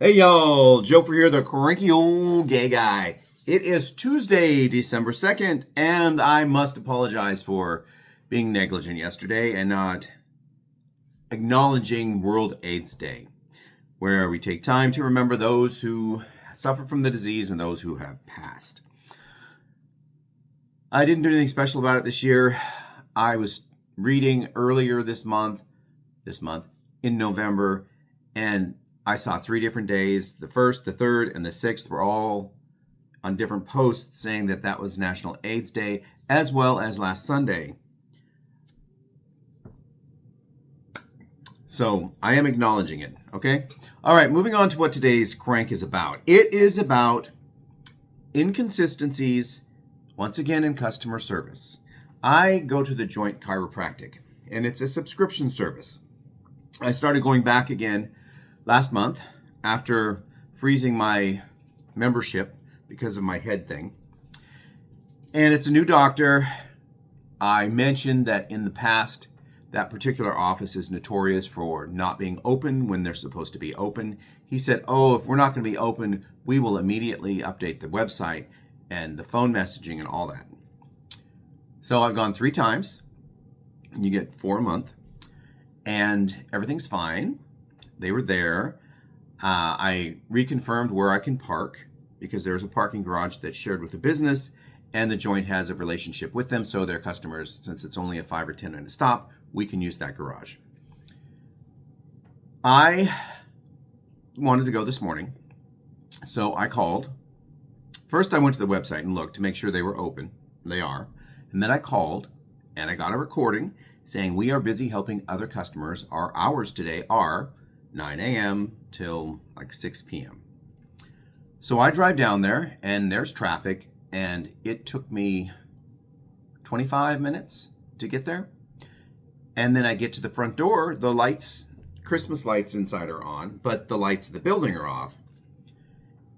Hey y'all, Joefer here, the Cranky Old Gay Guy. It is Tuesday, December 2nd, and I must apologize for being negligent yesterday and not acknowledging World AIDS Day, where we take time to remember those who suffer from the disease and those who have passed. I didn't do anything special about it this year. I was reading earlier this month, in November, and I saw 3 different days. The 1st, the 3rd, and the 6th were all on different posts saying that that was National AIDS Day, as well as last Sunday. So I am acknowledging it, okay? All right, moving on to what today's crank is about. It is about inconsistencies, once again, in customer service. I go to the Joint Chiropractic, and it's a subscription service. I started going back again last month after freezing my membership because of my head thing. And it's a new doctor. I mentioned that in the past, that particular office is notorious for not being open when they're supposed to be open. He said, oh, if we're not going to be open, we will immediately update the website and the phone messaging and all that. So I've gone 3 times. You get 4 a month. And everything's fine. They were there. I reconfirmed where I can park because there's a parking garage that's shared with the business, and the Joint has a relationship with them, so their customers, since it's only a 5 or 10 minute stop, we can use that garage. I wanted to go this morning, so I called. First, I went to the website and looked to make sure they were open. They are. And then I called, and I got a recording saying we are busy helping other customers. Our hours today are 9 a.m. till like 6 p.m. So I drive down there and there's traffic, and it took me 25 minutes to get there. And then I get to the front door, the lights, Christmas lights inside are on, but the lights of the building are off.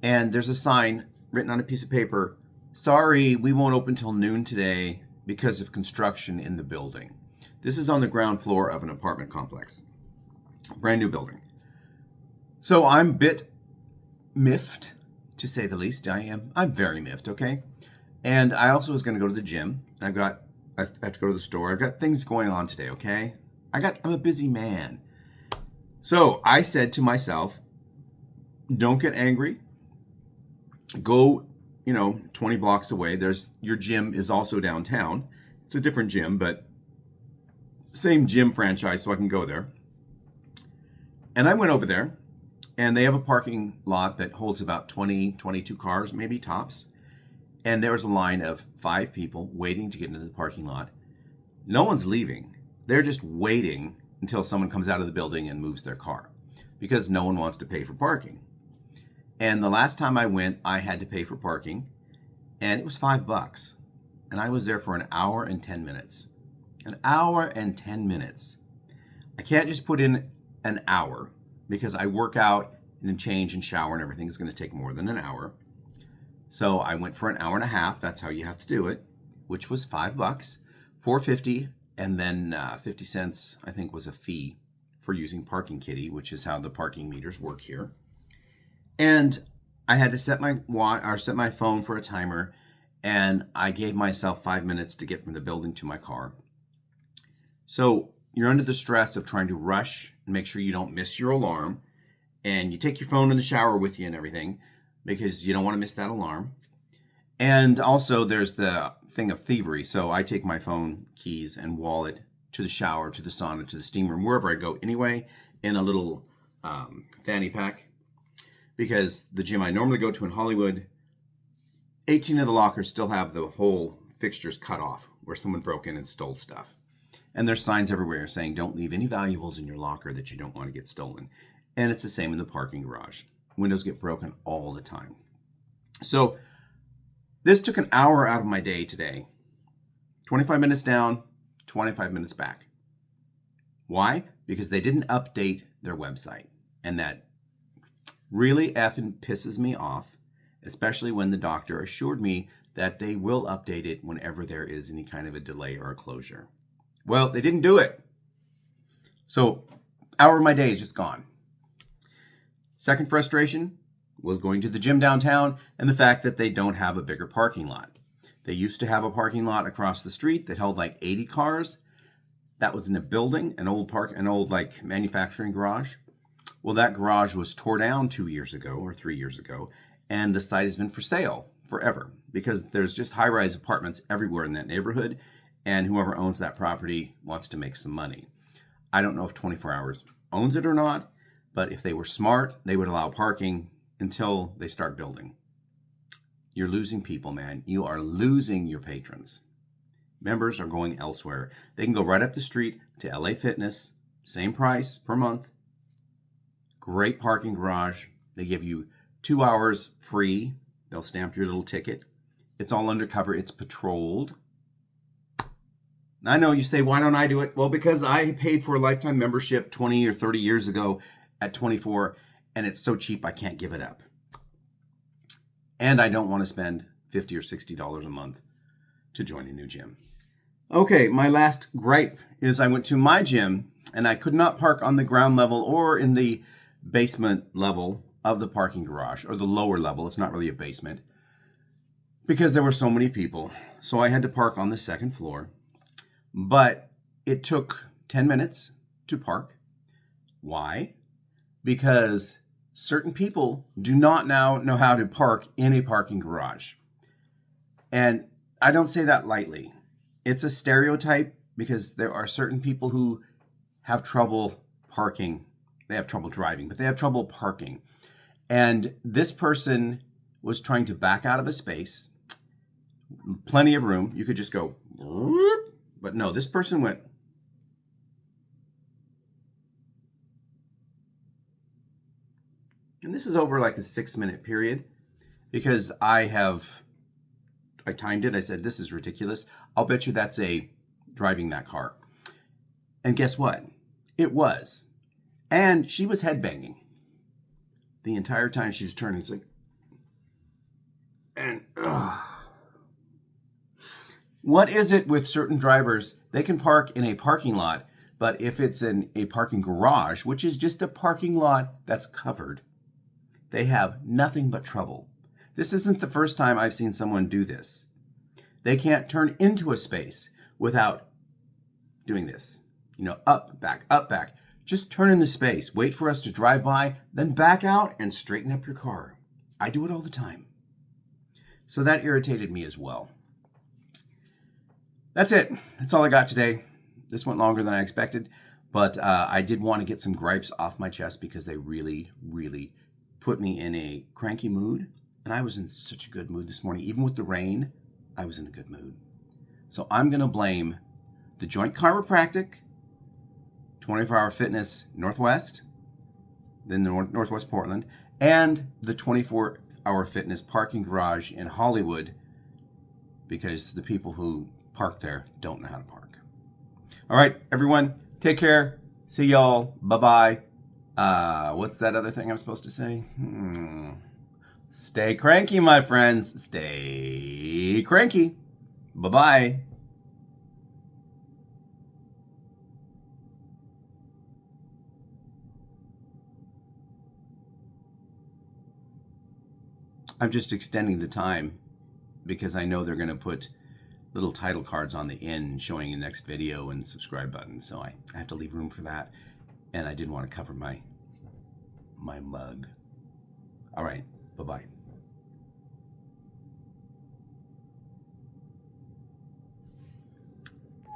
And there's a sign written on a piece of paper, sorry, we won't open till noon today because of construction in the building. This is on the ground floor of an apartment complex. Brand new building. So I'm a bit miffed, to say the least. I'm very miffed, okay? And I also was going to go to the gym. I have to go to the store. I've got things going on today, okay? I'm a busy man. So I said to myself, don't get angry. Go, 20 blocks away. Your gym is also downtown. It's a different gym, but same gym franchise, so I can go there. And I went over there, and they have a parking lot that holds about 20, 22 cars, maybe tops. And there was a line of 5 people waiting to get into the parking lot. No one's leaving. They're just waiting until someone comes out of the building and moves their car because no one wants to pay for parking. And the last time I went, I had to pay for parking, and it was $5. And I was there for an hour and 10 minutes. An hour and 10 minutes. I can't just put in an hour because I work out and change and shower and everything is going to take more than an hour. So I went for an hour and a half. That's how you have to do it, which was $5, $4.50, and then 50 cents, I think, was a fee for using Parking Kitty, which is how the parking meters work here. And I had to set my phone for a timer, and I gave myself 5 minutes to get from the building to my car. So you're under the stress of trying to rush and make sure you don't miss your alarm. And you take your phone in the shower with you and everything because you don't want to miss that alarm. And also there's the thing of thievery. So I take my phone, keys, and wallet to the shower, to the sauna, to the steam room, wherever I go anyway, in a little fanny pack. Because the gym I normally go to in Hollywood, 18 of the lockers still have the whole fixtures cut off where someone broke in and stole stuff. And there's signs everywhere saying don't leave any valuables in your locker that you don't want to get stolen. And it's the same in the parking garage. Windows get broken all the time. So this took an hour out of my day today. 25 minutes down, 25 minutes back. Why? Because they didn't update their website. And that really effing pisses me off, especially when the doctor assured me that they will update it whenever there is any kind of a delay or a closure. Well, they didn't do it. So, hour of my day is just gone. Second frustration was going to the gym downtown and the fact that they don't have a bigger parking lot. They used to have a parking lot across the street that held like 80 cars. That was in a building, an old like manufacturing garage. Well, that garage was tore down 2 years ago or 3 years ago, and the site has been for sale forever because there's just high-rise apartments everywhere in that neighborhood, and whoever owns that property wants to make some money. I don't know if 24 Hours owns it or not, but if they were smart, they would allow parking until they start building. You're losing people, man. You are losing your patrons. Members are going elsewhere. They can go right up the street to LA Fitness, same price per month. Great parking garage. They give you 2 hours free. They'll stamp your little ticket. It's all undercover. It's patrolled. I know you say, why don't I do it? Well, because I paid for a lifetime membership 20 or 30 years ago at 24, and it's so cheap I can't give it up. And I don't want to spend $50 or $60 a month to join a new gym. Okay, my last gripe is I went to my gym and I could not park on the ground level or in the basement level of the parking garage, or the lower level. It's not really a basement, because there were so many people. So I had to park on the second floor. But it took 10 minutes to park. Why? Because certain people do not now know how to park in a parking garage. And I don't say that lightly. It's a stereotype because there are certain people who have trouble parking. They have trouble driving, but they have trouble parking. And this person was trying to back out of a space. Plenty of room. You could just go, but no, this person went. And this is over like a 6-minute period because I timed it. I said, this is ridiculous. I'll bet you that's a driving that car. And guess what? It was. And she was headbanging the entire time she was turning. It's like, and what is it with certain drivers? They can park in a parking lot, but if it's in a parking garage, which is just a parking lot that's covered, they have nothing but trouble. This isn't the first time I've seen someone do this. They can't turn into a space without doing this. You know, up, back, up, back. Just turn in the space, wait for us to drive by, then back out and straighten up your car. I do it all the time. So that irritated me as well. That's it. That's all I got today. This went longer than I expected, but I did want to get some gripes off my chest because they really, really put me in a cranky mood. And I was in such a good mood this morning. Even with the rain, I was in a good mood. So I'm going to blame the Joint Chiropractic, 24-Hour Fitness Northwest, then the Northwest Portland, and the 24-Hour Fitness parking garage in Hollywood, because the people who park there don't know how to park. All right, everyone, take care. See y'all. Bye-bye. What's that other thing I'm supposed to say? Stay cranky, my friends. Stay cranky. Bye-bye. I'm just extending the time because I know they're going to put little title cards on the end showing the next video and subscribe button. So I have to leave room for that. And I didn't want to cover my mug. All right. Bye-bye.